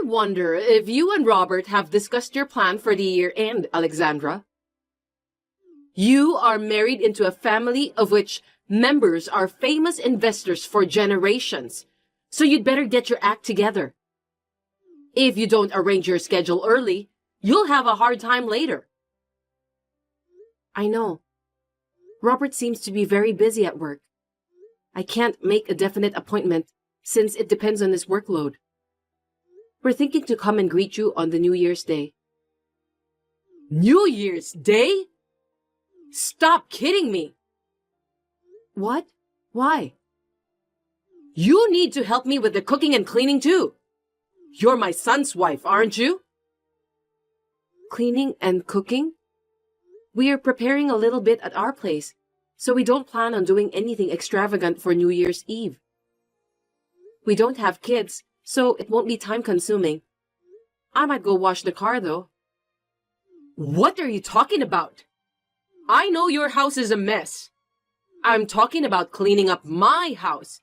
wonder if you and Robert have discussed your plan for the year end, Alexandra. You are married into a family of which members are famous investors for generations, so you'd better get your act together. If you don't arrange your schedule early, you'll have a hard time later. I know. Robert seems to be very busy at work. I can't make a definite appointment since it depends on his workload. We're thinking to come and greet you on the New Year's Day. New Year's Day? Stop kidding me! What? Why? You need to help me with the cooking and cleaning too. You're my son's wife, aren't you? Cleaning and cooking? We are preparing a little bit at our place, so we don't plan on doing anything extravagant for New Year's Eve. We don't have kids, so it won't be time-consuming. I might go wash the car, though. What are you talking about? I know your house is a mess. I'm talking about cleaning up my house,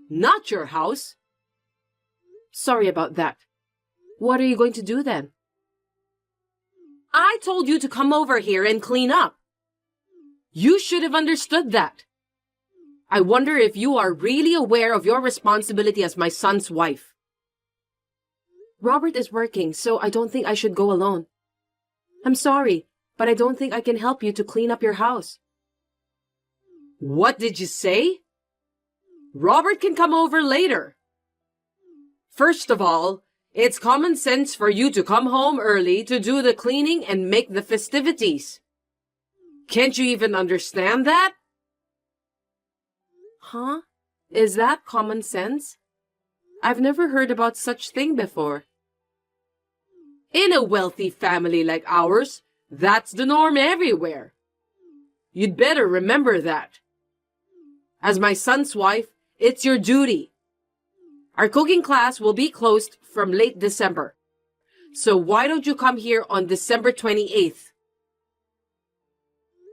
not your house. Sorry about that. What are you going to do then? I told you to come over here and clean up. You should have understood that. I wonder if you are really aware of your responsibility as my son's wife. Robert is working, so I don't think I should go alone. I'm sorry, but I don't think I can help you to clean up your house. What did you say? Robert can come over later. First of all, it's common sense for you to come home early to do the cleaning and make the festivities. Can't you even understand that? Huh? Is that common sense? I've never heard about such thing before. In a wealthy family like ours, that's the norm everywhere. You'd better remember that. As my son's wife, it's your duty. Our cooking class will be closed from late December. So why don't you come here on December 28th?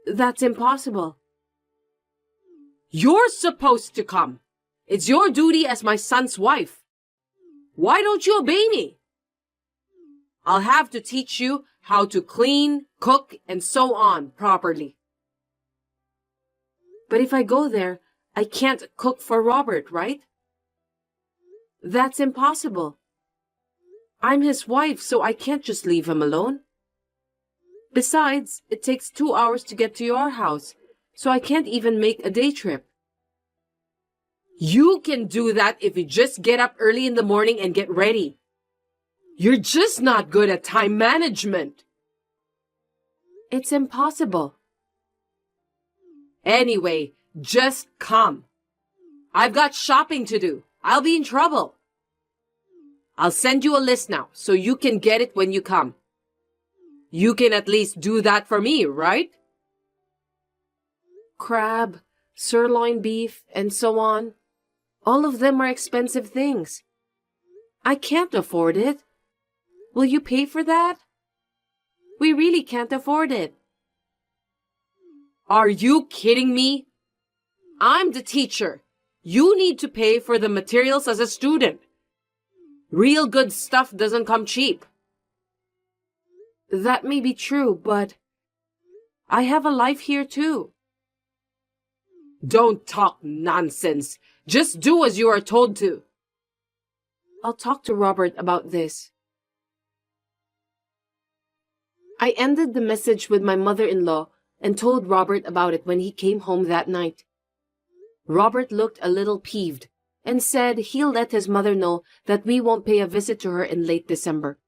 That's impossible. You're supposed to come. It's your duty as my son's wife. Why don't you obey me? I'll have to teach you how to clean, cook, and so on properly. But if I go there, I can't cook for Robert, right? That's impossible. I'm his wife, so I can't just leave him alone. Besides, it takes 2 hours to get to your house, so I can't even make a day trip. You can do that if you just get up early in the morning and get ready. You're just not good at time management. It's impossible. Anyway, just come. I've got shopping to do. I'll be in trouble. I'll send you a list now so you can get it when you come. You can at least do that for me, right? Crab, sirloin beef, and so on. All of them are expensive things. I can't afford it. Will you pay for that? We really can't afford it. Are you kidding me? I'm the teacher. You need to pay for the materials as a student. Real good stuff doesn't come cheap. That may be true, but I have a life here too. Don't talk nonsense. Just do as you are told to. I'll talk to Robert about this. I ended the message with my mother-in-law and told Robert about it when he came home that night. Robert looked a little peeved and said he'll let his mother know that we won't pay a visit to her in late December.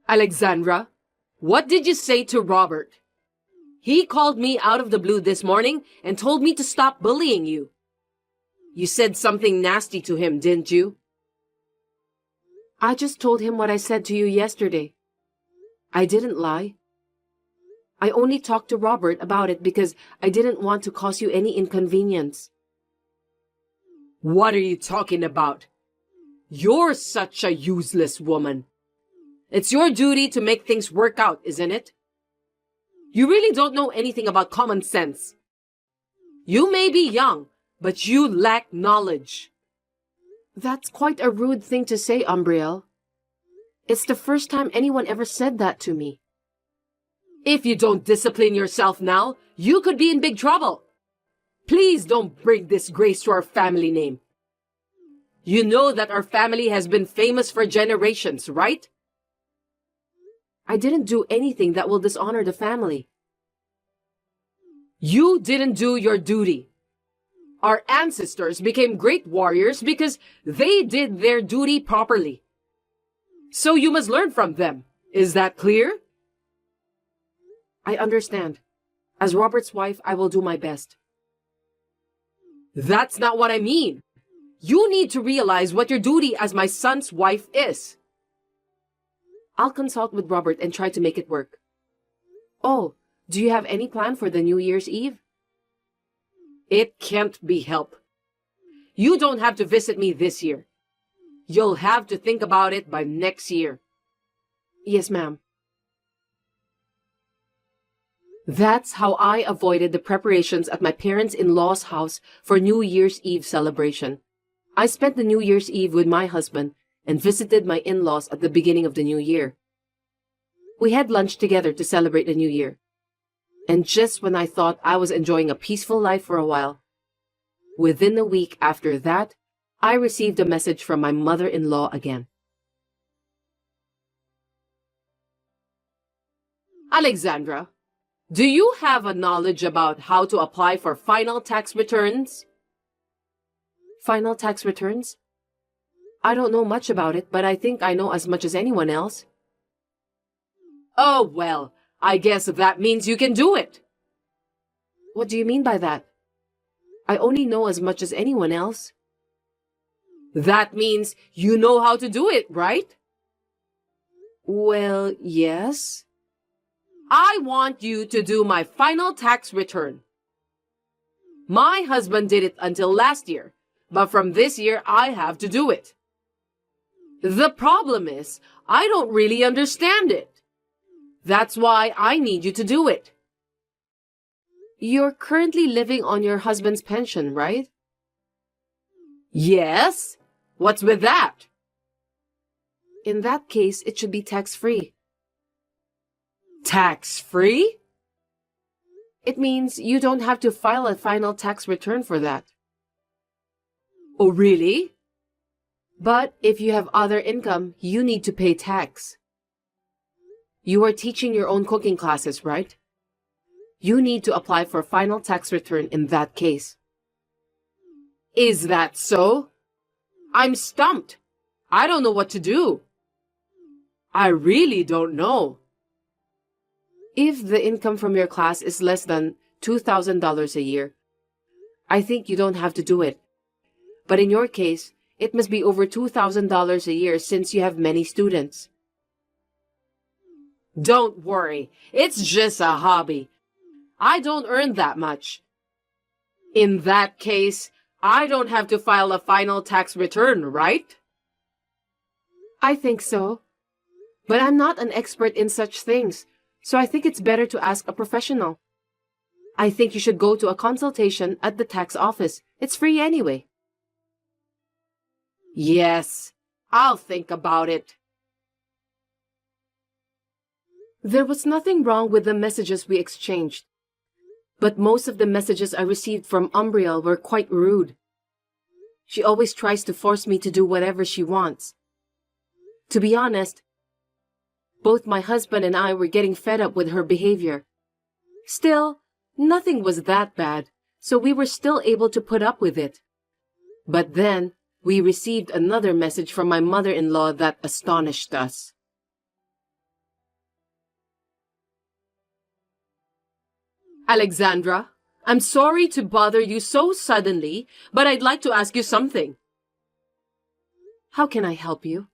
Alexandra, what did you say to Robert? He called me out of the blue this morning and told me to stop bullying you. You said something nasty to him, didn't you? I just told him what I said to you yesterday. I didn't lie. I only talked to Robert about it because I didn't want to cause you any inconvenience. What are you talking about? You're such a useless woman. It's your duty to make things work out, isn't it? You really don't know anything about common sense. You may be young, but you lack knowledge. That's quite a rude thing to say, Umbriel. It's the first time anyone ever said that to me. If you don't discipline yourself now, you could be in big trouble. Please don't bring disgrace to our family name. You know that our family has been famous for generations, right? I didn't do anything that will dishonor the family. You didn't do your duty. Our ancestors became great warriors because they did their duty properly. So you must learn from them. Is that clear? I understand. As Robert's wife, I will do my best. That's not what I mean. You need to realize what your duty as my son's wife is. I'll consult with Robert and try to make it work. Oh, do you have any plan for the New Year's Eve? It can't be helped. You don't have to visit me this year. You'll have to think about it by next year. Yes, ma'am. That's how I avoided the preparations at my parents-in-law's house for New Year's Eve celebration. I spent the New Year's Eve with my husband and visited my in-laws at the beginning of the new year. We had lunch together to celebrate the new year. And just when I thought I was enjoying a peaceful life for a while, within a week after that, I received a message from my mother-in-law again. Alexandra, do you have a knowledge about how to apply for final tax returns? Final tax returns? I don't know much about it, but I think I know as much as anyone else. Oh, well, I guess that means you can do it. What do you mean by that? I only know as much as anyone else. That means you know how to do it, right? Well, yes. I want you to do my final tax return. My husband did it until last year, but from this year I have to do it. The problem is, I don't really understand it. That's why I need you to do it. You're currently living on your husband's pension, right? Yes. What's with that? In that case, it should be tax-free. Tax-free? It means you don't have to file a final tax return for that. Oh, really? But if you have other income, you need to pay tax. You are teaching your own cooking classes, right? You need to apply for a final tax return in that case. Is that so? I'm stumped. I don't know what to do. I really don't know. If the income from your class is less than $2,000 a year, I think you don't have to do it. But in your case, it must be over $2,000 a year since you have many students. Don't worry, it's just a hobby. I don't earn that much. In that case, I don't have to file a final tax return, right? I think so. But I'm not an expert in such things, so I think it's better to ask a professional. I think you should go to a consultation at the tax office. It's free anyway. Yes, I'll think about it. There was nothing wrong with the messages we exchanged, but most of the messages I received from Umbriel were quite rude. She always tries to force me to do whatever she wants. To be honest, both my husband and I were getting fed up with her behavior. Still, nothing was that bad, so we were still able to put up with it. But then, we received another message from my mother-in-law that astonished us. Alexandra, I'm sorry to bother you so suddenly, but I'd like to ask you something. How can I help you?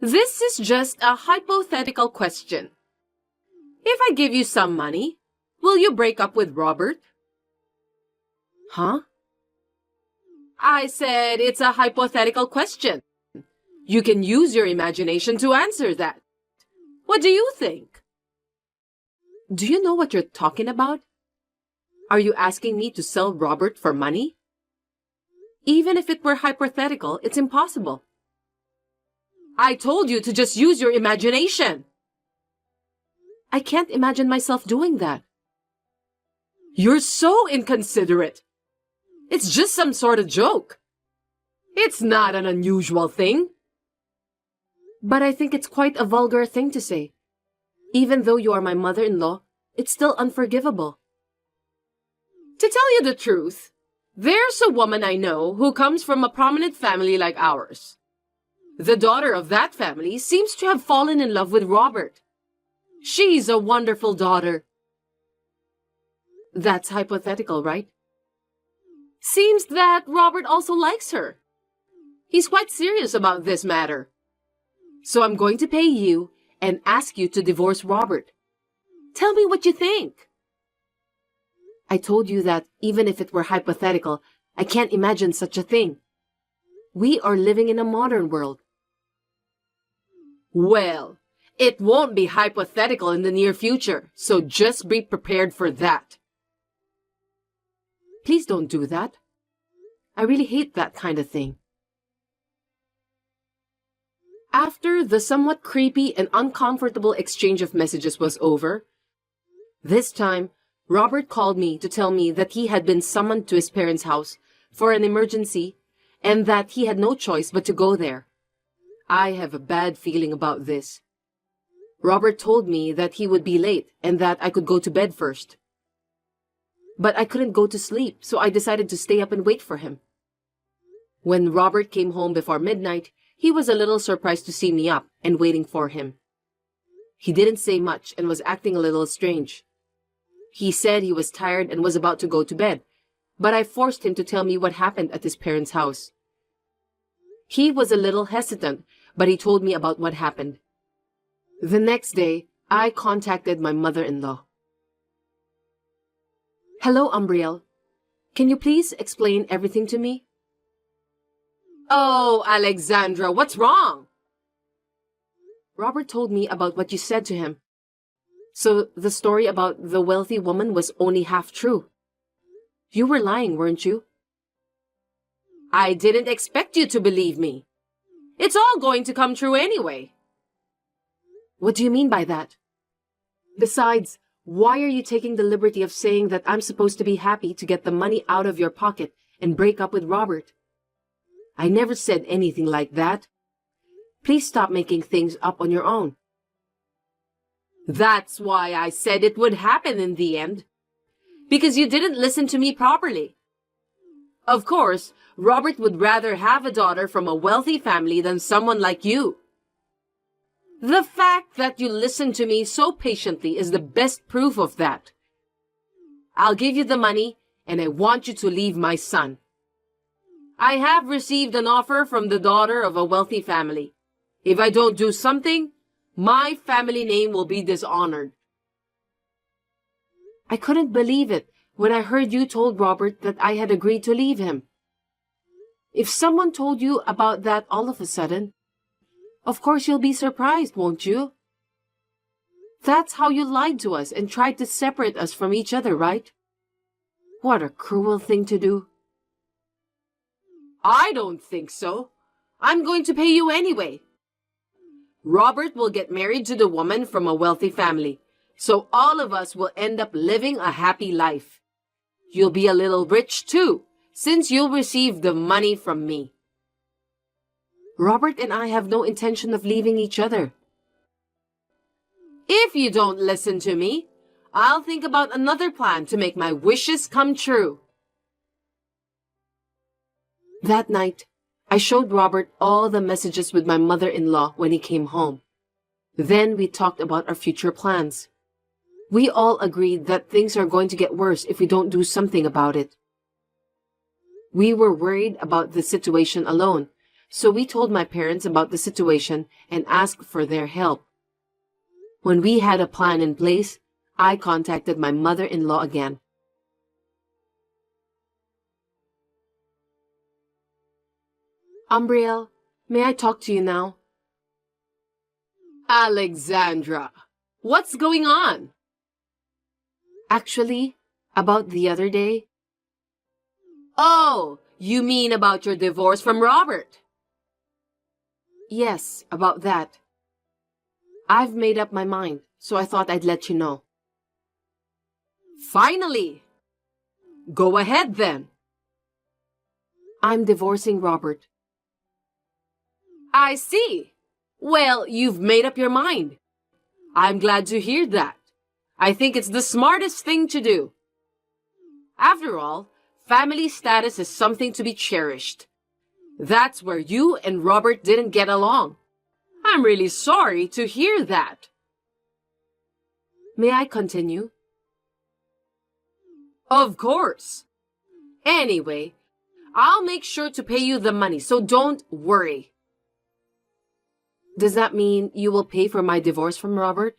This is just a hypothetical question. If I give you some money, will you break up with Robert? Huh? I said it's a hypothetical question. You can use your imagination to answer that. What do you think? Do you know what you're talking about? Are you asking me to sell Robert for money? Even if it were hypothetical, it's impossible. I told you to just use your imagination. I can't imagine myself doing that. You're so inconsiderate. It's just some sort of joke. It's not an unusual thing. But I think it's quite a vulgar thing to say. Even though you are my mother-in-law, it's still unforgivable. To tell you the truth, there's a woman I know who comes from a prominent family like ours. The daughter of that family seems to have fallen in love with Robert. She's a wonderful daughter. That's hypothetical, right? Seems that Robert also likes her. He's quite serious about this matter. So I'm going to pay you and ask you to divorce Robert. Tell me what you think. I told you that even if it were hypothetical, I can't imagine such a thing. We are living in a modern world. Well, it won't be hypothetical in the near future, so just be prepared for that. Please don't do that. I really hate that kind of thing. After the somewhat creepy and uncomfortable exchange of messages was over, this time, Robert called me to tell me that he had been summoned to his parents' house for an emergency and that he had no choice but to go there. I have a bad feeling about this. Robert told me that he would be late and that I could go to bed first. But I couldn't go to sleep, so I decided to stay up and wait for him. When Robert came home before midnight, he was a little surprised to see me up and waiting for him. He didn't say much and was acting a little strange. He said he was tired and was about to go to bed, but I forced him to tell me what happened at his parents' house. He was a little hesitant, but he told me about what happened. The next day, I contacted my mother-in-law. Hello, Umbriel. Can you please explain everything to me? Oh, Alexandra, what's wrong? Robert told me about what you said to him. So the story about the wealthy woman was only half true. You were lying, weren't you? I didn't expect you to believe me. It's all going to come true anyway. What do you mean by that? Besides, why are you taking the liberty of saying that I'm supposed to be happy to get the money out of your pocket and break up with Robert? I never said anything like that. Please stop making things up on your own. That's why I said it would happen in the end. Because you didn't listen to me properly. Of course, Robert would rather have a daughter from a wealthy family than someone like you. The fact that you listened to me so patiently is the best proof of that. I'll give you the money, and I want you to leave my son. I have received an offer from the daughter of a wealthy family. If I don't do something, my family name will be dishonored. I couldn't believe it when I heard you told Robert that I had agreed to leave him. If someone told you about that all of a sudden, of course you'll be surprised, won't you? That's how you lied to us and tried to separate us from each other, right? What a cruel thing to do. I don't think so. I'm going to pay you anyway. Robert will get married to the woman from a wealthy family, so all of us will end up living a happy life. You'll be a little rich too, since you'll receive the money from me. Robert and I have no intention of leaving each other. If you don't listen to me, I'll think about another plan to make my wishes come true. That night, I showed Robert all the messages with my mother-in-law when he came home. Then we talked about our future plans. We all agreed that things are going to get worse if we don't do something about it. We were worried about the situation alone, so we told my parents about the situation and asked for their help. When we had a plan in place, I contacted my mother-in-law again. Umbriel, may I talk to you now? Alexandra, what's going on? Actually, About the other day? Oh, you mean about your divorce from Robert? Yes, about that. I've made up my mind, so I thought I'd let you know. Finally! Go ahead then. I'm divorcing Robert. I see. Well, you've made up your mind. I'm glad to hear that. I think it's the smartest thing to do. After all, family status is something to be cherished. That's where you and Robert didn't get along. I'm really sorry to hear that. May I continue? Of course. Anyway, I'll make sure to pay you the money, so don't worry. Does that mean you will pay for my divorce from Robert?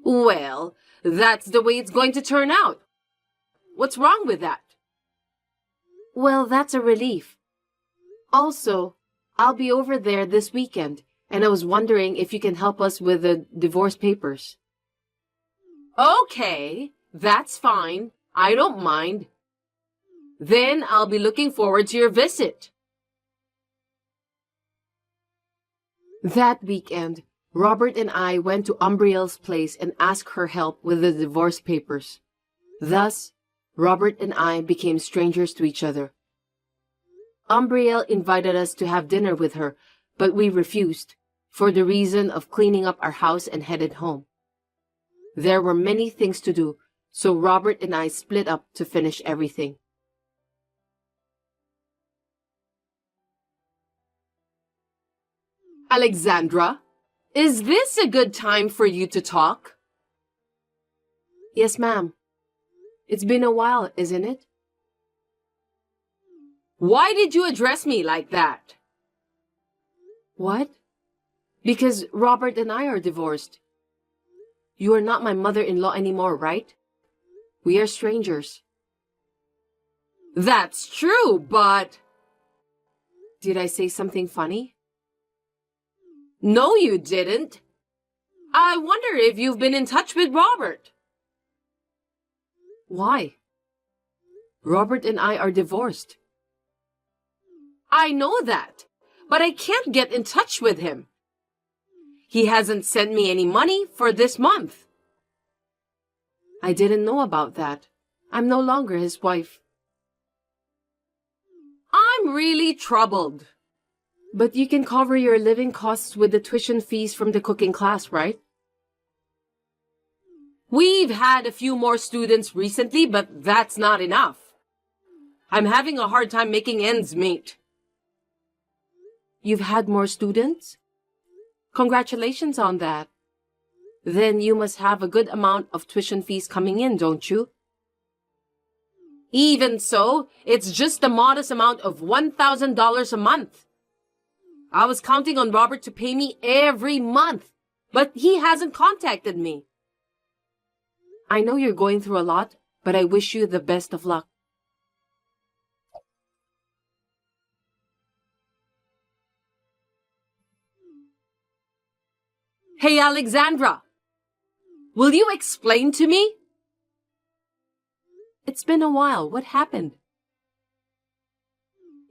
Well, that's the way it's going to turn out. What's wrong with that? Well, that's a relief. Also, I'll be over there this weekend, and I was wondering if you can help us with the divorce papers. Okay, that's fine. I don't mind. Then I'll be looking forward to your visit. That weekend, Robert and I went to Umbriel's place and asked her help with the divorce papers. Thus, Robert and I became strangers to each other. Umbriel invited us to have dinner with her, but we refused, for the reason of cleaning up our house and headed home. There were many things to do, so Robert and I split up to finish everything. Alexandra, is this a good time for you to talk? Yes, ma'am. It's been a while, isn't it? Why did you address me like that? What? Because Robert and I are divorced. You are not my mother-in-law anymore, right? We are strangers. That's true, but... Did I say something funny? No, you didn't. I wonder if you've been in touch with Robert. Why? Robert and I are divorced. I know that, but I can't get in touch with him. He hasn't sent me any money for this month. I didn't know about that. I'm no longer his wife. I'm really troubled. But you can cover your living costs with the tuition fees from the cooking class, right? We've had a few more students recently, but that's not enough. I'm having a hard time making ends meet. You've had more students? Congratulations on that. Then you must have a good amount of tuition fees coming in, don't you? Even so, it's just a modest amount of $1,000 a month. I was counting on Robert to pay me every month, but he hasn't contacted me. I know you're going through a lot, but I wish you the best of luck. Hey, Alexandra! Will you explain to me? It's been a while. What happened?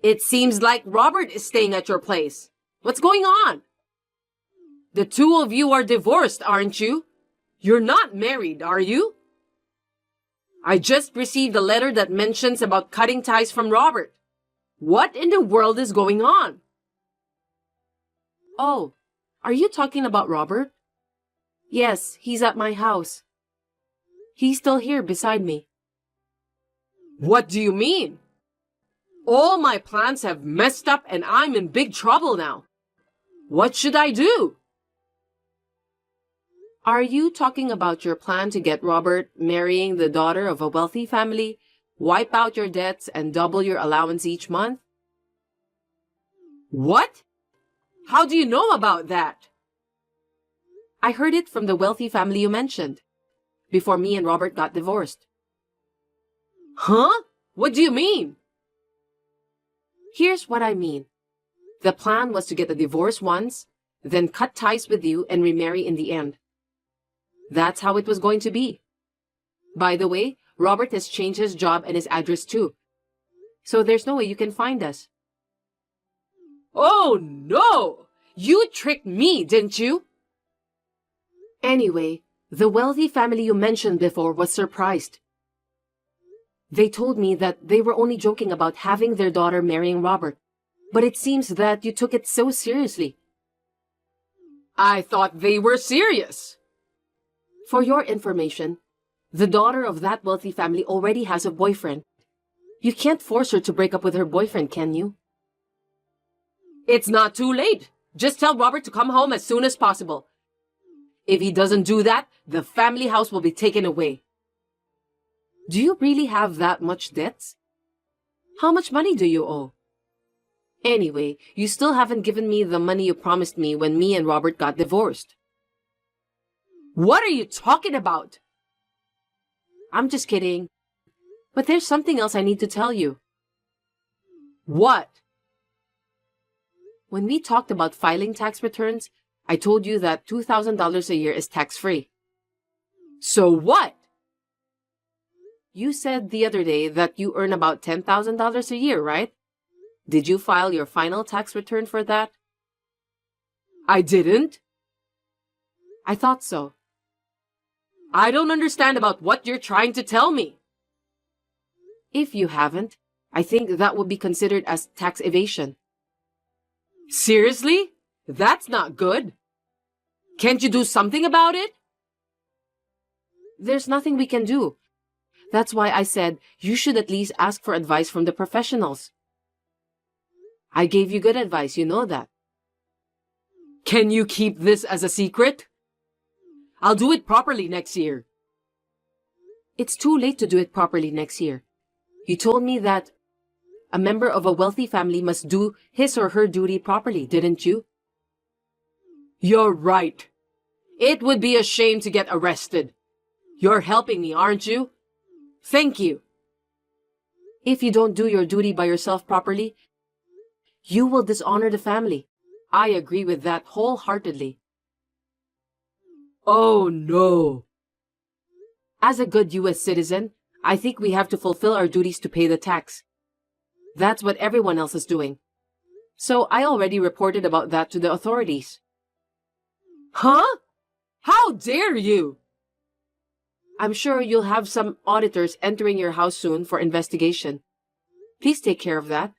It seems like Robert is staying at your place. What's going on? The two of you are divorced, aren't you? You're not married, are you? I just received a letter that mentions about cutting ties from Robert. What in the world is going on? Oh, are you talking about Robert? Yes, he's at my house. He's still here beside me. What do you mean? All my plans have messed up and I'm in big trouble now. What should I do? Are you talking about your plan to get Robert marrying the daughter of a wealthy family, wipe out your debts, and double your allowance each month? What? How do you know about that? I heard it from the wealthy family you mentioned, before me and Robert got divorced. Huh? What do you mean? Here's what I mean. The plan was to get a divorce once, then cut ties with you and remarry in the end. That's how it was going to be. By the way, Robert has changed his job and his address too. So there's no way you can find us. Oh no! You tricked me, didn't you? Anyway, the wealthy family you mentioned before was surprised. They told me that they were only joking about having their daughter marrying Robert, but it seems that you took it so seriously. I thought they were serious. For your information, the daughter of that wealthy family already has a boyfriend. You can't force her to break up with her boyfriend, can you? It's not too late. Just tell Robert to come home as soon as possible. If he doesn't do that, the family house will be taken away. Do you really have that much debts? How much money do you owe? Anyway, you still haven't given me the money you promised me when me and Robert got divorced. What are you talking about? I'm just kidding. But there's something else I need to tell you. What? When we talked about filing tax returns, I told you that $2,000 a year is tax-free. So what? You said the other day that you earn about $10,000 a year, right? Did you file your final tax return for that? I didn't. I thought so. I don't understand about what you're trying to tell me. If you haven't, I think that would be considered as tax evasion. Seriously? That's not good. Can't you do something about it? There's nothing we can do. That's why I said you should at least ask for advice from the professionals. I gave you good advice, you know that. Can you keep this as a secret? I'll do it properly next year. It's too late to do it properly next year. You told me that a member of a wealthy family must do his or her duty properly, didn't you? You're right. It would be a shame to get arrested. You're helping me, aren't you? Thank you. If you don't do your duty by yourself properly, you will dishonor the family. I agree with that wholeheartedly. Oh no. As a good U.S. citizen, I think we have to fulfill our duties to pay the tax. That's what everyone else is doing. So I already reported about that to the authorities. Huh? How dare you? I'm sure you'll have some auditors entering your house soon for investigation. Please take care of that.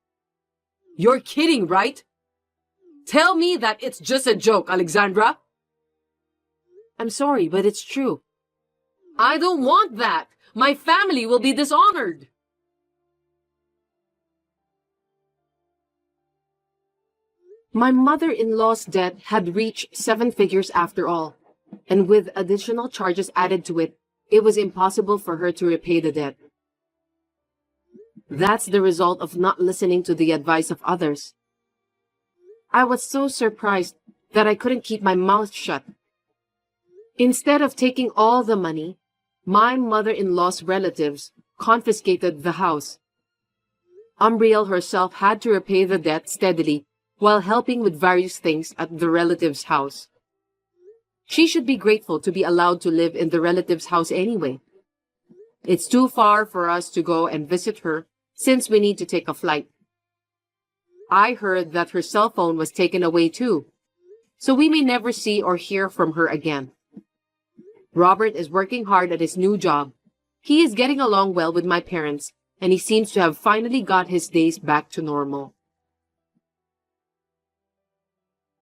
You're kidding, right? Tell me that it's just a joke, Alexandra. I'm sorry, but it's true. I don't want that. My family will be dishonored. My mother-in-law's debt had reached 7 figures after all, and with additional charges added to it, it was impossible for her to repay the debt. That's the result of not listening to the advice of others. I was so surprised that I couldn't keep my mouth shut. Instead of taking all the money, my mother-in-law's relatives confiscated the house. Umbriel herself had to repay the debt steadily while helping with various things at the relative's house. She should be grateful to be allowed to live in the relative's house anyway. It's too far for us to go and visit her since we need to take a flight. I heard that her cell phone was taken away too, so we may never see or hear from her again. Robert is working hard at his new job. He is getting along well with my parents, and he seems to have finally got his days back to normal.